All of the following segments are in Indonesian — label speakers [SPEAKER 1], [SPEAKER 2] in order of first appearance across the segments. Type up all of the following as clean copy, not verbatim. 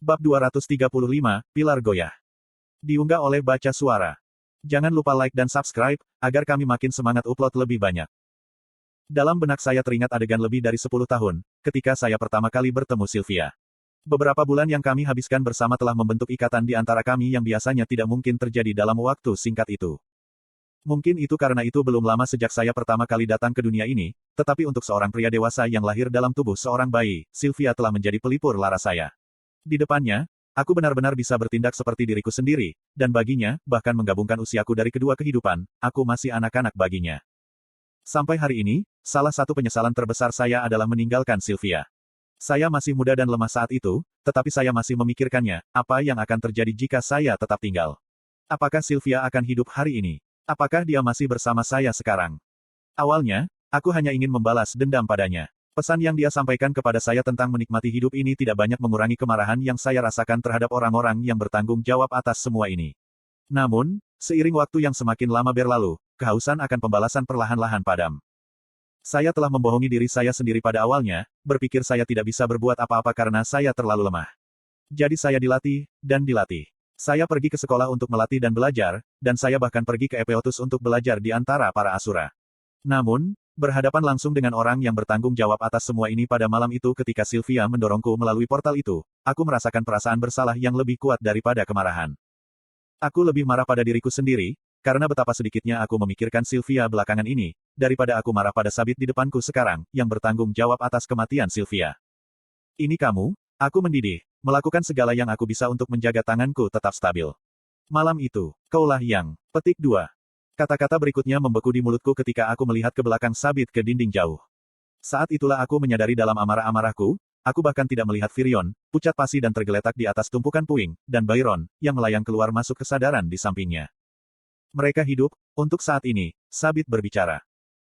[SPEAKER 1] Bab 235, Pilar Goyah. Diunggah oleh Baca Suara. Jangan lupa like dan subscribe, agar kami makin semangat upload lebih banyak. Dalam benak saya teringat adegan lebih dari 10 tahun, ketika saya pertama kali bertemu Sylvia. Beberapa bulan yang kami habiskan bersama telah membentuk ikatan di antara kami yang biasanya tidak mungkin terjadi dalam waktu singkat itu. Mungkin itu karena itu belum lama sejak saya pertama kali datang ke dunia ini, tetapi untuk seorang pria dewasa yang lahir dalam tubuh seorang bayi, Sylvia telah menjadi pelipur lara saya. Di depannya, aku benar-benar bisa bertindak seperti diriku sendiri, dan baginya, bahkan menggabungkan usiaku dari kedua kehidupan, aku masih anak-anak baginya. Sampai hari ini, salah satu penyesalan terbesar saya adalah meninggalkan Sylvia. Saya masih muda dan lemah saat itu, tetapi saya masih memikirkannya, apa yang akan terjadi jika saya tetap tinggal. Apakah Sylvia akan hidup hari ini? Apakah dia masih bersama saya sekarang? Awalnya, aku hanya ingin membalas dendam padanya. Pesan yang dia sampaikan kepada saya tentang menikmati hidup ini tidak banyak mengurangi kemarahan yang saya rasakan terhadap orang-orang yang bertanggung jawab atas semua ini. Namun, seiring waktu yang semakin lama berlalu, kehausan akan pembalasan perlahan-lahan padam. Saya telah membohongi diri saya sendiri pada awalnya, berpikir saya tidak bisa berbuat apa-apa karena saya terlalu lemah. Jadi saya dilatih, dan dilatih. Saya pergi ke sekolah untuk melatih dan belajar, dan saya bahkan pergi ke Epeotus untuk belajar di antara para asura. Namun, berhadapan langsung dengan orang yang bertanggung jawab atas semua ini pada malam itu ketika Sylvia mendorongku melalui portal itu, aku merasakan perasaan bersalah yang lebih kuat daripada kemarahan. Aku lebih marah pada diriku sendiri, karena betapa sedikitnya aku memikirkan Sylvia belakangan ini, daripada aku marah pada sabit di depanku sekarang, yang bertanggung jawab atas kematian Sylvia. Ini kamu, aku mendidih, melakukan segala yang aku bisa untuk menjaga tanganku tetap stabil. Malam itu, kaulah yang, petik 2. Kata-kata berikutnya membeku di mulutku ketika aku melihat ke belakang sabit ke dinding jauh. Saat itulah aku menyadari dalam amarah-amarahku, aku bahkan tidak melihat Virion, pucat pasi dan tergeletak di atas tumpukan puing, dan Byron, yang melayang keluar masuk kesadaran di sampingnya. Mereka hidup, untuk saat ini, sabit berbicara.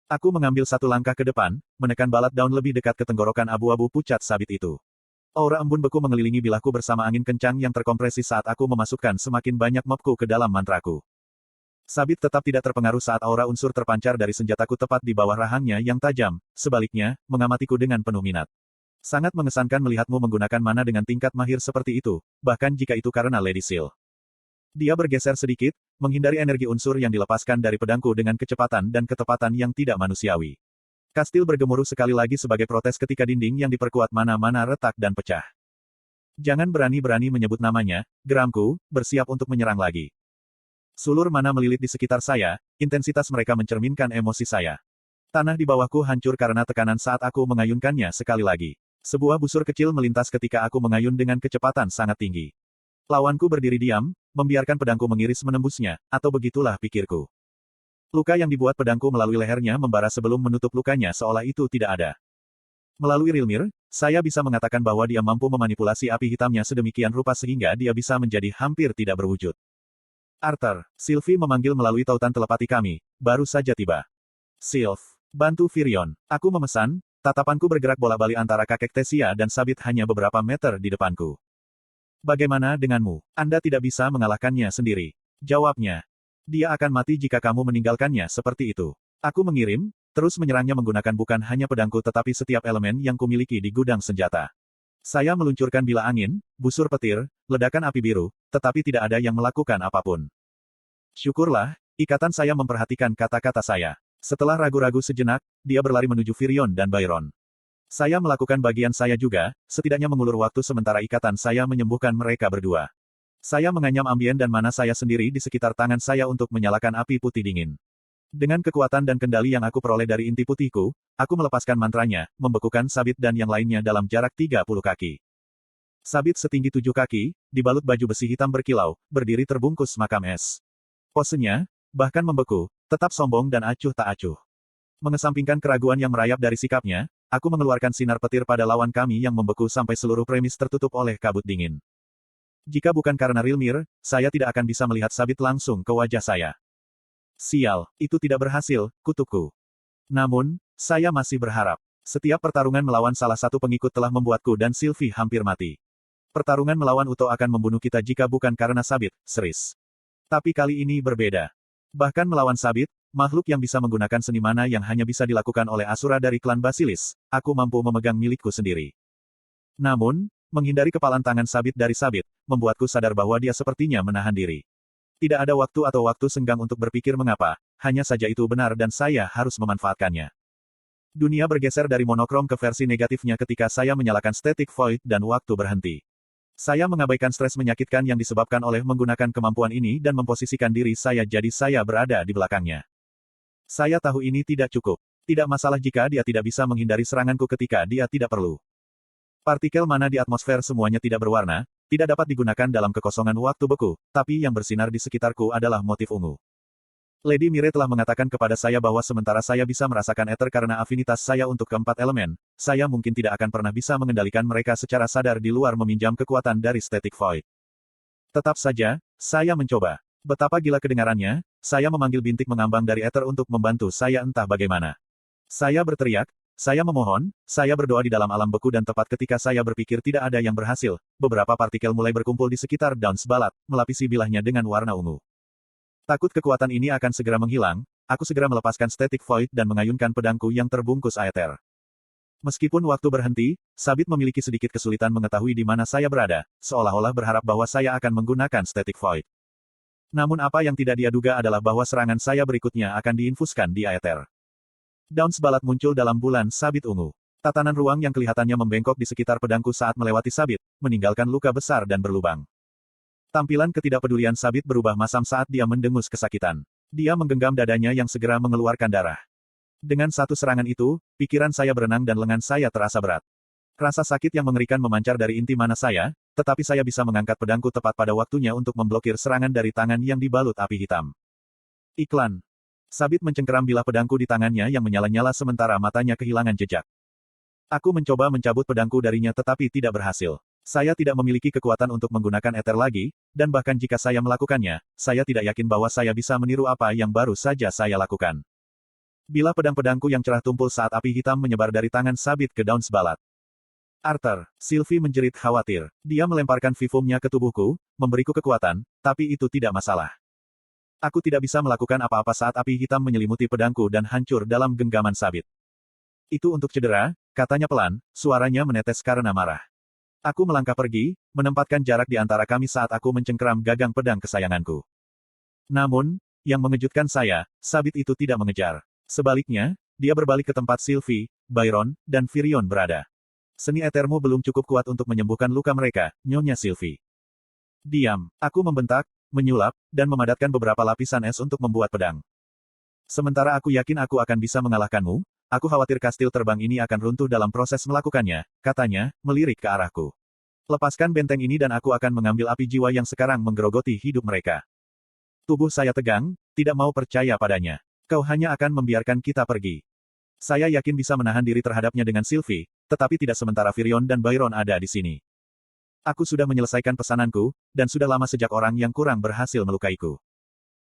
[SPEAKER 1] Aku mengambil satu langkah ke depan, menekan balat daun lebih dekat ke tenggorokan abu-abu pucat sabit itu. Aura embun beku mengelilingi bilahku bersama angin kencang yang terkompresi saat aku memasukkan semakin banyak mapku ke dalam mantraku. Sabit tetap tidak terpengaruh saat aura unsur terpancar dari senjataku tepat di bawah rahangnya yang tajam, sebaliknya, mengamatiku dengan penuh minat. Sangat mengesankan melihatmu menggunakan mana dengan tingkat mahir seperti itu, bahkan jika itu karena Lady Seal. Dia bergeser sedikit, menghindari energi unsur yang dilepaskan dari pedangku dengan kecepatan dan ketepatan yang tidak manusiawi. Kastil bergemuruh sekali lagi sebagai protes ketika dinding yang diperkuat mana-mana retak dan pecah. Jangan berani-berani menyebut namanya, geramku, bersiap untuk menyerang lagi. Sulur mana melilit di sekitar saya, intensitas mereka mencerminkan emosi saya. Tanah di bawahku hancur karena tekanan saat aku mengayunkannya sekali lagi. Sebuah busur kecil melintas ketika aku mengayun dengan kecepatan sangat tinggi. Lawanku berdiri diam, membiarkan pedangku mengiris menembusnya, atau begitulah pikirku. Luka yang dibuat pedangku melalui lehernya membara sebelum menutup lukanya seolah itu tidak ada. Melalui Rilmir, saya bisa mengatakan bahwa dia mampu memanipulasi api hitamnya sedemikian rupa sehingga dia bisa menjadi hampir tidak berwujud. Arthur, Sylvie memanggil melalui tautan telepati kami, baru saja tiba. Sylv, bantu Virion. Aku memesan, tatapanku bergerak bola-balik antara kakek Tesia dan sabit hanya beberapa meter di depanku. Bagaimana denganmu? Anda tidak bisa mengalahkannya sendiri. Jawabnya. Dia akan mati jika kamu meninggalkannya seperti itu. Aku mengirim, terus menyerangnya menggunakan bukan hanya pedangku tetapi setiap elemen yang kumiliki di gudang senjata. Saya meluncurkan bila angin, busur petir, ledakan api biru, tetapi tidak ada yang melakukan apapun. Syukurlah, ikatan saya memperhatikan kata-kata saya. Setelah ragu-ragu sejenak, dia berlari menuju Virion dan Byron. Saya melakukan bagian saya juga, setidaknya mengulur waktu sementara ikatan saya menyembuhkan mereka berdua. Saya menganyam ambien dan mana saya sendiri di sekitar tangan saya untuk menyalakan api putih dingin. Dengan kekuatan dan kendali yang aku peroleh dari inti putihku, aku melepaskan mantranya, membekukan sabit dan yang lainnya dalam jarak 30 kaki. Sabit setinggi 7 kaki, dibalut baju besi hitam berkilau, berdiri terbungkus makam es. Posenya, bahkan membeku, tetap sombong dan acuh tak acuh. Mengesampingkan keraguan yang merayap dari sikapnya, aku mengeluarkan sinar petir pada lawan kami yang membeku sampai seluruh premis tertutup oleh kabut dingin. Jika bukan karena Rilmir, saya tidak akan bisa melihat sabit langsung ke wajah saya. Sial, itu tidak berhasil, kutukku. Namun, saya masih berharap. Setiap pertarungan melawan salah satu pengikut telah membuatku dan Sylvie hampir mati. Pertarungan melawan Uto akan membunuh kita jika bukan karena sabit, seris. Tapi kali ini berbeda. Bahkan melawan sabit, makhluk yang bisa menggunakan seni mana yang hanya bisa dilakukan oleh Asura dari klan Basilis, aku mampu memegang milikku sendiri. Namun, Menghindari kepalan tangan Sabit dari Sabit, membuatku sadar bahwa dia sepertinya menahan diri. Tidak ada waktu atau waktu senggang untuk berpikir mengapa, hanya saja itu benar dan saya harus memanfaatkannya. Dunia bergeser dari monokrom ke versi negatifnya ketika saya menyalakan static void dan waktu berhenti. Saya mengabaikan stres menyakitkan yang disebabkan oleh menggunakan kemampuan ini dan memposisikan diri saya jadi saya berada di belakangnya. Saya tahu ini tidak cukup. Tidak masalah jika dia tidak bisa menghindari seranganku ketika dia tidak perlu. Partikel mana di atmosfer semuanya tidak berwarna, tidak dapat digunakan dalam kekosongan waktu beku, tapi yang bersinar di sekitarku adalah motif ungu. Lady Mire telah mengatakan kepada saya bahwa sementara saya bisa merasakan ether karena afinitas saya untuk keempat elemen, saya mungkin tidak akan pernah bisa mengendalikan mereka secara sadar di luar meminjam kekuatan dari static void. Tetap saja, saya mencoba. Betapa gila kedengarannya, saya memanggil bintik mengambang dari ether untuk membantu saya entah bagaimana. Saya berteriak, saya memohon, saya berdoa di dalam alam beku dan tepat ketika saya berpikir tidak ada yang berhasil, beberapa partikel mulai berkumpul di sekitar Downs Balat, melapisi bilahnya dengan warna ungu. Takut kekuatan ini akan segera menghilang, aku segera melepaskan static void dan mengayunkan pedangku yang terbungkus aether. Meskipun waktu berhenti, Sabit memiliki sedikit kesulitan mengetahui di mana saya berada, seolah-olah berharap bahwa saya akan menggunakan static void. Namun apa yang tidak dia duga adalah bahwa serangan saya berikutnya akan diinfuskan di aether. Downs Balat muncul dalam bulan sabit ungu. Tatanan ruang yang kelihatannya membengkok di sekitar pedangku saat melewati Sabit, meninggalkan luka besar dan berlubang. Tampilan ketidakpedulian Sabit berubah masam saat dia mendengus kesakitan. Dia menggenggam dadanya yang segera mengeluarkan darah. Dengan satu serangan itu, pikiran saya berenang dan lengan saya terasa berat. Rasa sakit yang mengerikan memancar dari inti mana saya, tetapi saya bisa mengangkat pedangku tepat pada waktunya untuk memblokir serangan dari tangan yang dibalut api hitam. Iklan. Sabit mencengkeram bilah pedangku di tangannya yang menyala-nyala sementara matanya kehilangan jejak. Aku mencoba mencabut pedangku darinya tetapi tidak berhasil. Saya tidak memiliki kekuatan untuk menggunakan ether lagi, dan bahkan jika saya melakukannya, saya tidak yakin bahwa saya bisa meniru apa yang baru saja saya lakukan. Bilah pedang-pedangku yang cerah tumpul saat api hitam menyebar dari tangan Sabit ke Downs Balat. Arthur, Sylvie menjerit khawatir. Dia melemparkan vivumnya ke tubuhku, memberiku kekuatan, tapi itu tidak masalah. Aku tidak bisa melakukan apa-apa saat api hitam menyelimuti pedangku dan hancur dalam genggaman Sabit. Itu untuk cedera, katanya pelan, suaranya menetes karena marah. Aku melangkah pergi, menempatkan jarak di antara kami saat aku mencengkeram gagang pedang kesayanganku. Namun, yang mengejutkan saya, Sabit itu tidak mengejar. Sebaliknya, dia berbalik ke tempat Sylvie, Byron, dan Virion berada. Seni etermu belum cukup kuat untuk menyembuhkan luka mereka, Nyonya Sylvie. Diam, aku membentak, menyulap, dan memadatkan beberapa lapisan es untuk membuat pedang. Sementara aku yakin aku akan bisa mengalahkanmu, aku khawatir kastil terbang ini akan runtuh dalam proses melakukannya, katanya, melirik ke arahku. Lepaskan benteng ini dan aku akan mengambil api jiwa yang sekarang menggerogoti hidup mereka. Tubuh saya tegang, tidak mau percaya padanya. Kau hanya akan membiarkan kita pergi. Saya yakin bisa menahan diri terhadapnya dengan Sylvie, tetapi tidak sementara Virion dan Byron ada di sini. Aku sudah menyelesaikan pesananku, dan sudah lama sejak orang yang kurang berhasil melukaiku.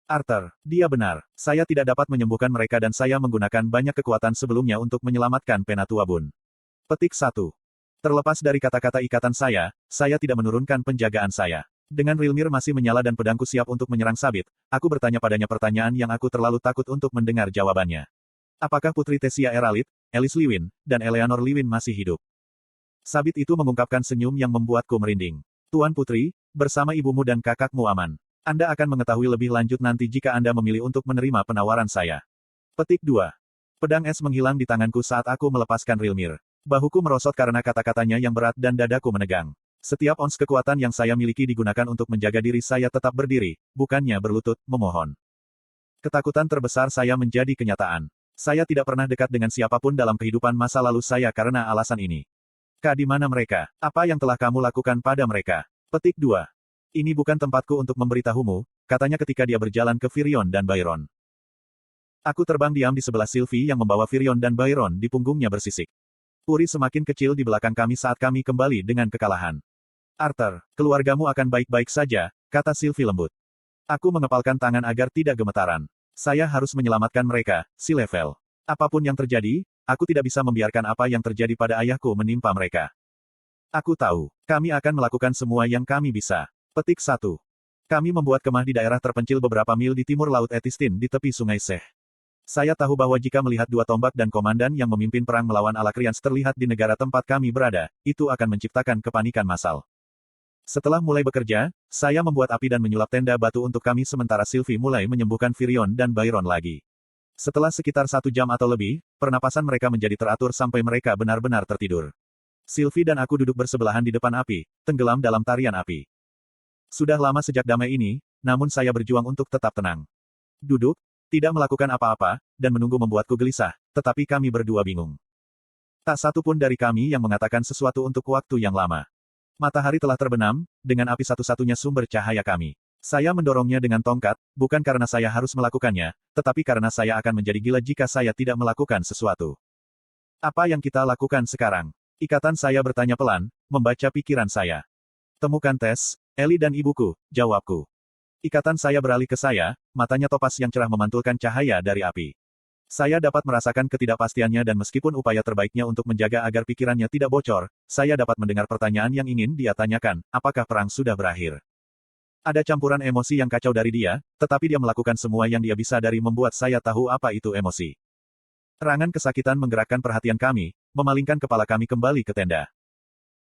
[SPEAKER 1] Arthur, dia benar. Saya tidak dapat menyembuhkan mereka dan saya menggunakan banyak kekuatan sebelumnya untuk menyelamatkan Penatua Bun. Petik 1. Terlepas dari kata-kata ikatan saya tidak menurunkan penjagaan saya. Dengan Rilmir masih menyala dan pedangku siap untuk menyerang Sabit, aku bertanya padanya pertanyaan yang aku terlalu takut untuk mendengar jawabannya. Apakah Putri Tesia Eralit, Alice Liwin, dan Eleanor Liwin masih hidup? Sabit itu mengungkapkan senyum yang membuatku merinding. Tuan Putri, bersama ibumu dan kakakmu aman. Anda akan mengetahui lebih lanjut nanti jika Anda memilih untuk menerima penawaran saya. Petik 2. Pedang es menghilang di tanganku saat aku melepaskan Rilmir. Bahuku merosot karena kata-katanya yang berat dan dadaku menegang. Setiap ons kekuatan yang saya miliki digunakan untuk menjaga diri saya tetap berdiri, bukannya berlutut, memohon. Ketakutan terbesar saya menjadi kenyataan. Saya tidak pernah dekat dengan siapapun dalam kehidupan masa lalu saya karena alasan ini. Kak, di mana mereka? Apa yang telah kamu lakukan pada mereka? Petik 2. Ini bukan tempatku untuk memberitahumu, katanya ketika dia berjalan ke Virion dan Byron. Aku terbang diam di sebelah Sylvie yang membawa Virion dan Byron di punggungnya bersisik. Puri semakin kecil di belakang kami saat kami kembali dengan kekalahan. Arthur, keluargamu akan baik-baik saja, kata Sylvie lembut. Aku mengepalkan tangan agar tidak gemetaran. Saya harus menyelamatkan mereka, si level. Apapun yang terjadi, aku tidak bisa membiarkan apa yang terjadi pada ayahku menimpa mereka. Aku tahu, kami akan melakukan semua yang kami bisa. Petik 1. Kami membuat kemah di daerah terpencil beberapa mil di timur Laut Etistin di tepi Sungai Seh. Saya tahu bahwa jika melihat dua tombak dan komandan yang memimpin perang melawan Alakrians terlihat di negara tempat kami berada, itu akan menciptakan kepanikan massal. Setelah mulai bekerja, saya membuat api dan menyulap tenda batu untuk kami sementara Sylvie mulai menyembuhkan Virion dan Byron lagi. Setelah sekitar 1 jam atau lebih, pernapasan mereka menjadi teratur sampai mereka benar-benar tertidur. Sylvie dan aku duduk bersebelahan di depan api, tenggelam dalam tarian api. Sudah lama sejak damai ini, namun saya berjuang untuk tetap tenang. Duduk, tidak melakukan apa-apa, dan menunggu membuatku gelisah, tetapi kami berdua bingung. Tak satu pun dari kami yang mengatakan sesuatu untuk waktu yang lama. Matahari telah terbenam, dengan api satu-satunya sumber cahaya kami. Saya mendorongnya dengan tongkat, bukan karena saya harus melakukannya, tetapi karena saya akan menjadi gila jika saya tidak melakukan sesuatu. Apa yang kita lakukan sekarang? Ikatan saya bertanya pelan, membaca pikiran saya. Temukan tes, Ellie dan ibuku, jawabku. Ikatan saya beralih ke saya, matanya topas yang cerah memantulkan cahaya dari api. Saya dapat merasakan ketidakpastiannya dan meskipun upaya terbaiknya untuk menjaga agar pikirannya tidak bocor, saya dapat mendengar pertanyaan yang ingin dia tanyakan, apakah perang sudah berakhir? Ada campuran emosi yang kacau dari dia, tetapi dia melakukan semua yang dia bisa dari membuat saya tahu apa itu emosi. Serangan kesakitan menggerakkan perhatian kami, memalingkan kepala kami kembali ke tenda.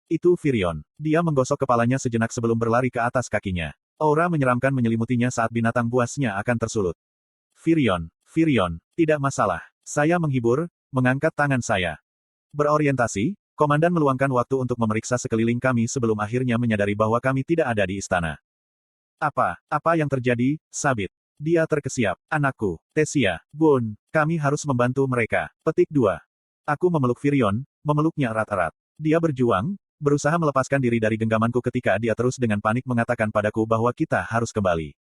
[SPEAKER 1] Itu Virion. Dia menggosok kepalanya sejenak sebelum berlari ke atas kakinya. Aura menyeramkan menyelimutinya saat binatang buasnya akan tersulut. Virion, tidak masalah. Saya menghibur, mengangkat tangan saya. Berorientasi, komandan meluangkan waktu untuk memeriksa sekeliling kami sebelum akhirnya menyadari bahwa kami tidak ada di istana. Apa yang terjadi, Sabit? Dia terkesiap. Anakku, Tesia, Bun, kami harus membantu mereka. Petik 2. Aku memeluk Virion, memeluknya erat-erat. Dia berjuang, berusaha melepaskan diri dari genggamanku ketika dia terus dengan panik mengatakan padaku bahwa kita harus kembali.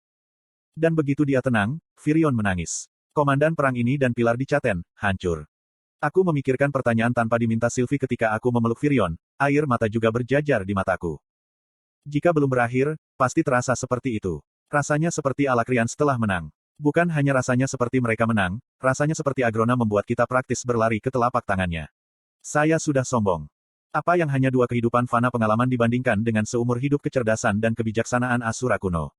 [SPEAKER 1] Dan begitu dia tenang, Virion menangis. Komandan perang ini dan pilar di Caten, hancur. Aku memikirkan pertanyaan tanpa diminta Sylvie ketika aku memeluk Virion, air mata juga berjajar di mataku. Jika belum berakhir, pasti terasa seperti itu. Rasanya seperti Alakrians setelah menang. Bukan hanya rasanya seperti mereka menang, rasanya seperti Agrona membuat kita praktis berlari ke telapak tangannya. Saya sudah sombong. Apa yang hanya 2 kehidupan fana pengalaman dibandingkan dengan seumur hidup kecerdasan dan kebijaksanaan Asura kuno.